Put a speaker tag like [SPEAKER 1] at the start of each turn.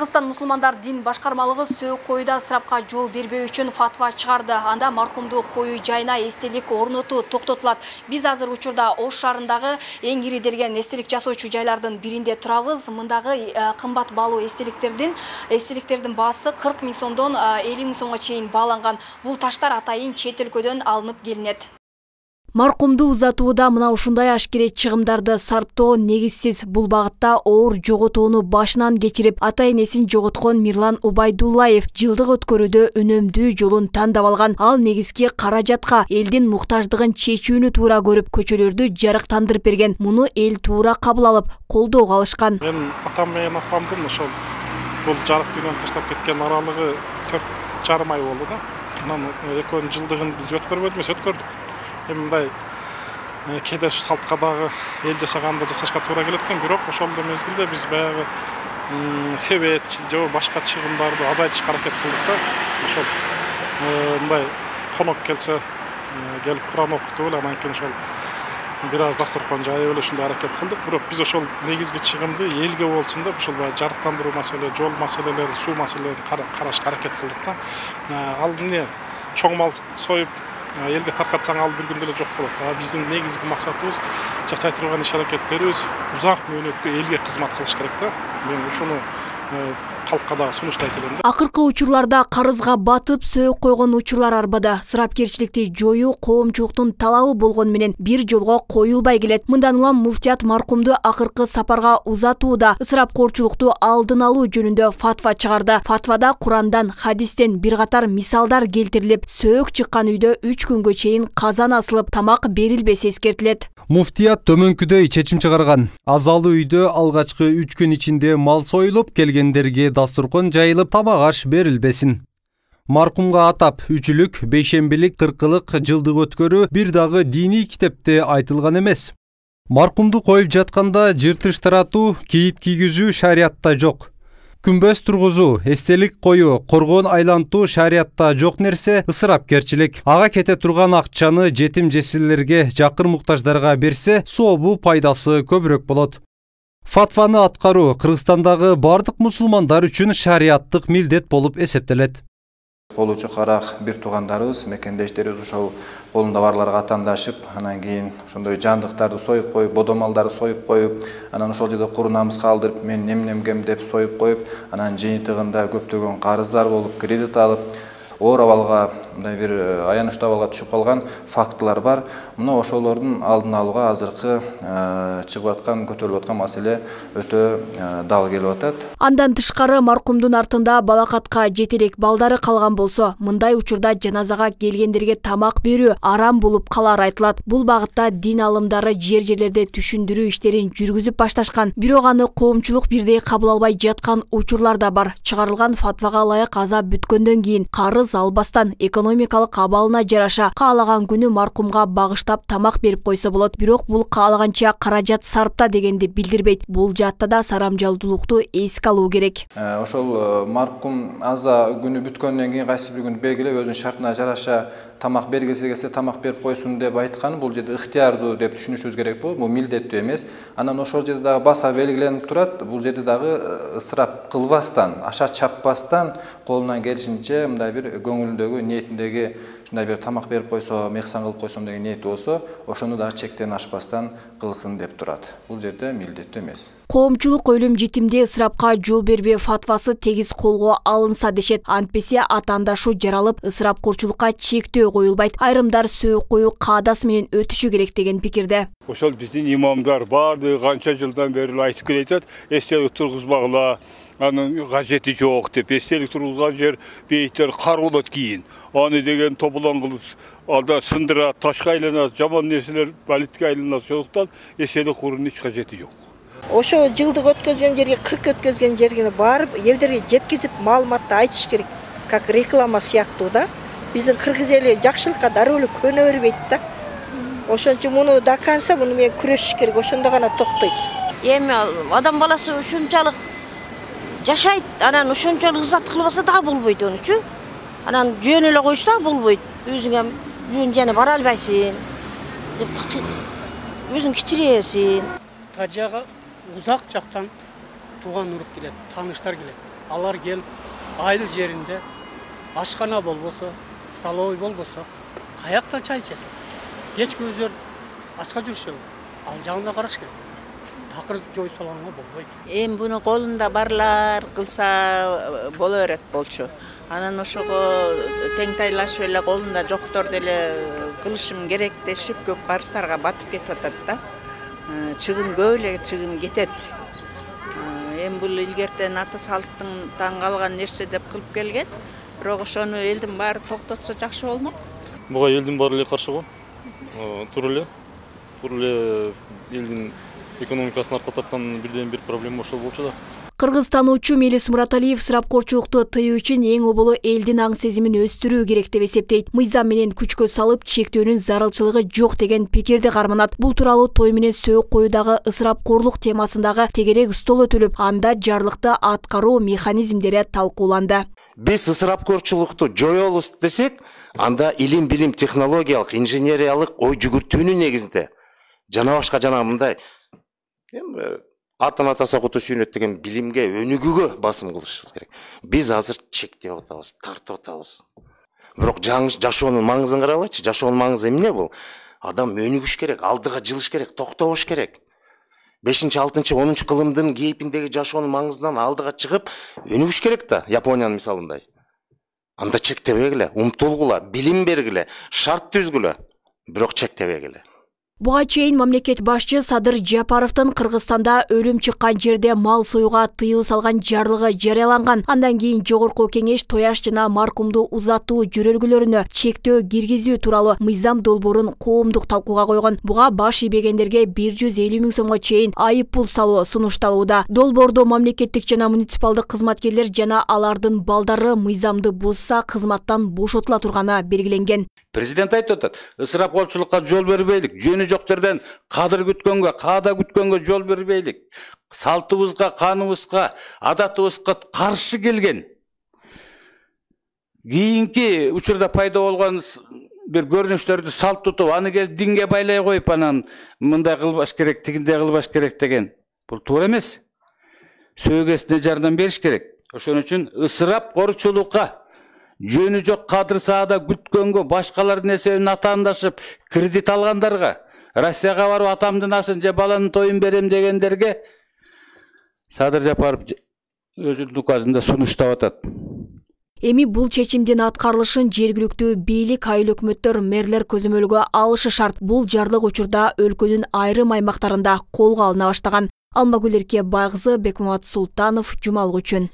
[SPEAKER 1] Кыргызстан мусулмандар дин башкармалыгы сөөк коюуда ысырапка жол бербөө үчүн фатва чыгарды. Анда маркумду коюу жайына эстелик орнотуу токтотулат. Биз азыр учурда Ош шаарындагы эң ири делген эстелик жасоочу жайлардын биринде турабыз. Мындагы кымбат баалуу эстеликтердин баасы 40 000 сомдон 50 000 сомго чейин бааланган. Бул таштар атайын чет өлкөдөн алынып келинет. Маркумду узатууда мына ушундай ашкере чыгымдарды сарптоо негизсиз. Бул багытта оор жоготууну башынан кечирип, ата-энесин жоготкон Мирлан Убайдуллаев жылдык өткөрүүдө өнөмдүү жолун тандап алган. Ал негизги каражатка элдин муктаждыгын чечүүнү туура көрүп, көчөлөрдү жарыктандырып берген. Муну эл туура кабыл алып, колдоого алышкан.
[SPEAKER 2] Мен атам менен апамдын ошол бул жарык дүйнөнү таштап кеткен аралыгы 4,5 ай болду да. Анан экөөнүн жылдыгын биз өткөрбөдүбүз, өткөрдүк. Мындай кээде салтка дагы эл жашаганда жашашка туура келет экен, бирок ошол мезгилде биз баягы себет же башка чыгымдарды азайтышка аракет кылдык да. Ошол мындай конок келсе келип Куран окутуп эле, анан кийин ошол бир аз дасторкон жайып эле ушундай аракет кылдык. Бирок биз ошол негизги чыгымды элге болсун деп ошол баягы жарыктандыруу маселе, жол маселелери, суу маселелерин карашка аракет кылдык да. Ал эмне чоң мал союп элге таркатсаң ал бир күндө эле жок болот. Биздин негизги максатыбыз жасай турган иш аракеттерибиз узак мөөнөткө элге кызмат кылыш керек да. Мен ушуну калкка дагы сунуштайт элем да.
[SPEAKER 1] Акыркы учурларда карызга батып сөөк койгон учурлар арбада. Ысырапкерчиликти жоюу коомчулуктун талабы болгон менен бир жолго коюлбай келет. Мындан улам муфтият маркумду акыркы сапарга узатууда ысырапкорчулукту алдын алуу жөнүндө фатва чыгарды. Фатвада Курандан, хадистен бир катар мисалдар келтирилип, сөөк чыккан үйдө 3 күнгө чейин казан асылып, тамак берилбеси эскертилет.
[SPEAKER 3] Муфтият төмөнкүдөй чечим чыгарган. Азалы үйдө алгачкы 3 күн ичинде мал союлуп, келгендерге дасторкон жайылып, тамак аш берилбесин. Маркумга атап, үчүлүк, бейшембилик, кыркылык жылдык өткөрүү бир дагы диний китепте айтылган эмес. Маркумду коюп жатканда жыртыш таратуу, кийит кийгизүү шариатта жок. Күмбөз тургузуу, эстелик коюу, коргоон айлантуу шариатта жок нерсе ысырапкерчилик. Ага кете турган акчаны жетим жесирлерге, жакыр муктаждарга берсе, сообу пайдасы көбүрөөк болот. Фатваны аткаруу Кыргызстандагы бардык мусулмандар үчүн шариаттык милдет болуп эсептелет.
[SPEAKER 4] Колучу карак бир туугандарыбыз, мекендештерибиз ошол колунда барларга атандашып, анан кийин ошондой жандыктарды союп коюп, бодомалдарды союп коюп, анан ошол жерде куру намыз калтырып, мен немнемгем деп союп коюп, анан жыйынтыгында көптөгөн карыздар болуп, кредит алып, оор абалга, мындай бир аянычтуу абалга түшүп калган фактылар бар. Мына ошолордун алдын алууга азыркы чыгып аткан, көтөрүлүп аткан маселе өтө дал келип атат.
[SPEAKER 1] Андан тышкары маркумдун артында балакатка жетелек балдары калган болсо, мындай учурда жаназага келгендерге тамак берүү арам болуп калары айтылат. Бул багытта дин алымдары жерлерде түшүндүрүү иштерин жүргүзүп башташкан. Бирок аны коомчулук бирдей кабыл албай жаткан учурлар да бар. Чыгарылган фатвага ылайык азап бүткөндөн кийин карыз албастан экономикалык абалына жараша каалаган күнү маркумга багыштап тамак берип койсо болот. Бирок бул каалаганча каражат сарпта дегенди билдирбейт. Бул жаатта да сарамжалдуулукту эске алуу керек.
[SPEAKER 4] Ошол маркум аза күнү бүткөндөн кийин кайсы бир күн белгилеп өзүнүн шартына жараша тамак бергиси келсе тамак берип койсун деп айткан. Бул жерде ыктыярдуу деп түшүнүшүбүз керек болот. Бул милдеттүү эмес. Анан ошол жерде дагы баса белгиленип турат. Бул жерде дагы ысырап кылбастан, аша чаппастан колунан келишинче мындай бир көңүлүндөгү, ниетиндеги ушундай бир тамак берип койсо, мехсан кылып койсом деген ниети болсо, ошону дагы чектен ашпастан кылсын деп турат. Бул жерде милдеттүү эмес.
[SPEAKER 1] Коомчулук өлүм житимде ысырапка жол бербөө фатвасы тегиз колго алынса дешет. Антпесе атаандашу жаралып, ысырапкорчулукка чектөө коюлбайт. Айрымдар сөөк коюу каадасы менен өтүшү керек деген пикирде.
[SPEAKER 5] Ошол биздин имамдар баардыгы канча жылдан бери айтып келет, эстелик тургузбагыла, анын кажети жок деп. Эстелик тургузган жер бейиттер кар болот кийин. Аны деген тополон кылып алда сындырат, ташка айланат, жаман нерселер балитке айланат. Ошондуктан эстелик курунун эч кажети жок.
[SPEAKER 6] Ошо жылдык өткөзгөн жерге, 40 өткөзгөн жерге барып, элдерге жеткизип маалыматты айтыш керек. Как реклама сыяктуу да. Биздин кыргыз эли жакшылыкка дароо эле көнө бербейт да. Ошон үчүн муну до конца муну менен күрөшүш керек. Ошондо гана токтойт.
[SPEAKER 7] Эми адам баласы ушунчалык жашайт, анан ушунчалык ызат кылбаса дагы болбойт онучу. Анан жөн эле коюш дагы болбойт. Өзүңө бүгүн жана бара албайсың. Өзүң кичиресиң.
[SPEAKER 8] Кажага узак жактан тууган уруп келет, тааныштар келет. алар келип айыл жеринде ашкана болбосо, столовый болбосо, каяктан чай ичет? Кечки өздөрү ачка жүрүшөбү. Ал жагына караш керек. Такыр жой салганга болбойт.
[SPEAKER 9] Эми буну колунда барлар кылса боло берет болчу. Анан ошого теңтайлашып эле колунда жоктор деле кылышым керек дешип көп барыстарга батып кетип атат да. Чыгым көп эле чыгым кетет. Эми бул илгертен ата салттан калган нерсе деп кылып келген. Бирок ошону элдин баары токтотсо жакшы болмок.
[SPEAKER 10] Буга элдин баары эле каршы го. Туура эле элдин экономикасын артка тарткан бирден бир проблема ошол болчу да.
[SPEAKER 1] Кыргызстануучу Мелис Мураталиев ысырапкорчулукту тыюу үчүн эң оболу элдин аң сезимин өстүрүү керек деп эсептейт. Мыйзам менен күчкө салып чектөөнүн зарылчылыгы жок деген пикирди карманат. Бул тууралуу той менен сөөк коюдагы ысырапкорлук темасындагы тегерек стол өтүлүп, анда жарлыкты аткаруу механизмдери талкууланды.
[SPEAKER 11] Биз ысырапкорчулукту жоёбуз десек, анда илим, билим, технологиялык, инженериялык ой жүгүртүүнүн негизинде жана башка жана мындай атын атаса куту сүйүнөт деген билимге, өнүгүүгө басым кылышыбыз керек. Биз азыр чектеп атабыз, тартып атабыз. Бирок жашоонун маңызын каралачы, жашоонун маңызы эмне бул? Адам өнүгүш керек, алдыга жылыш керек, токтобош керек. 5-6-10 кылымдын кейпиндеги жашоонун маңызынан алдыга чыгып, өнүгүш керек да, Япониянын мисалындай. Анда чектебегиле, умтулгула, билим бергиле, шарт түзгүлө, бирок чектебегиле.
[SPEAKER 1] Буга чейин мамлекет башчы Садыр Жапаровдун Кыргызстанда өлүм чыккан жерде мал союуга тыюу салган жарлыгы жарыяланган. Андан кийин Жогорку Кеңеш Тояш жана маркумду узатуу жөрөлгүлөрүнө чектөө киргизүү тууралуу мыйзам долбоорун коомдук талкууга койгон. Буга баш ийбегендерге 150 000 сомго чейин айып пул салуу сунушталууда. Долбоордо мамлекеттик жана муниципалдык кызматкерлер жана алардын балдары мыйзамды бузса кызматтан бошотула турганы белгиленген.
[SPEAKER 12] Президент айтып атат, ысырапкорчулукка жол бербейлик, жөнү жок жерден кадыр күткөнгө, каада күткөнгө жол бербейлик. Салтыбызга, каныбызга, адатыбызга каршы келген. Кийинки учурда пайда болгон бир көрүнүштөрдү салт тутуп, аны келип динге байлай коюп, анан мындай кылбаш керек, тигиндей кылбаш керек деген. Бул туура эмес. Сөөгөсүнө жардам бериш керек. Ошон үчүн ысырапкорчулукка жөнү жок кадыр саада күткөнгө, башкалардын эсебинен атаандашып, кредит алгандарга, Россияга барып атамдын ашын же баланын тоюн берем дегендерге Садыр Жапаров өзүнүн указында сунуштап атат.
[SPEAKER 1] Эми бул чечимдин аткарылышын жергиликтүү бийлик, айыл өкмөттөр, мэрлер көзөмөлгө алышы шарт. Бул жарлык учурда өлкөнүн айрым аймактарында колго алына баштаган. Алмагүл Эрке Байгызы, Бекмамат Султанов, Жумалык үчүн.